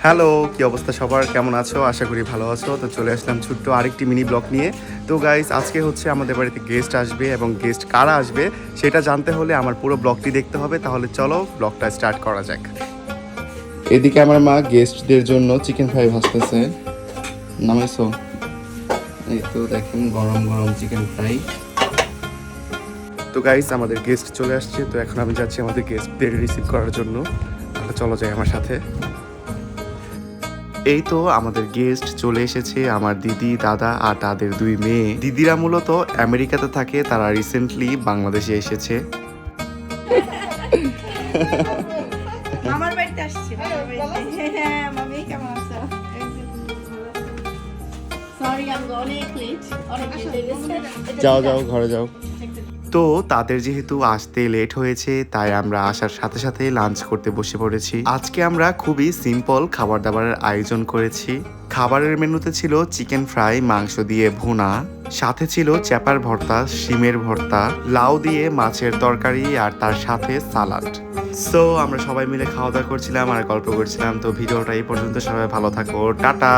Hello, কি অবস্থা সবার? কেমন আছো? আশা করি ভালো আছো। তো চলে আসলাম ছোট্ট আরেকটি মিনি ব্লগ নিয়ে। তো গাইস, আজকে হচ্ছে আমাদের বাড়িতে গেস্ট আসবে এবং গেস্ট কারা আসবে সেটা জানতে হলে আমার পুরো ব্লগটি দেখতে হবে। তাহলে চলো ব্লগটা স্টার্ট করা যাক। এদিকে আমার মা গেস্টদের জন্য চিকেন ফ্রাই ভাজতেছে। নামাইছো? এই তো দেখেন গরম গরম চিকেন ফ্রাই। তো গাইস, আমাদের গেস্ট চলে আসছে। তো এখন আমি যাচ্ছি আমাদের গেস্টদের রিসিভ করার জন্য। তাহলে চলো যাই আমার সাথে। এই তো আমাদের গেস্ট চলে এসেছে, আমার দিদি, দাদা আর তাদের দুই মেয়ে। দিদিরা মূলত আমেরিকাতে থাকে, তারা রিসেন্টলি বাংলাদেশে এসেছে। মামার বাড়িতে আসছি হ্যাঁ মামি কেমন আছো? সরি আমি অনেক লেট যাও যাও ঘরে যাও। তো তাদের যেহেতু আসতে লেট হয়েছে, তাই আমরা আসার সাথে সাথে লাঞ্চ করতে বসে পড়েছি। আজকে আমরা খুবই সিম্পল খাবার দাবারের আয়োজন করেছি। খাবারের মেনুতে ছিল চিকেন ফ্রাই, মাংস দিয়ে ভুনা, সাথে ছিল চ্যাপার ভর্তা, শিমের ভর্তা, লাউ দিয়ে মাছের তরকারি আর তার সাথে সালাড। সো আমরা সবাই মিলে খাওয়া দাওয়া করছিলাম আর গল্প করছিলাম। তো ভিডিওটা এই পর্যন্ত, সবাই ভালো থাকো, টাটা।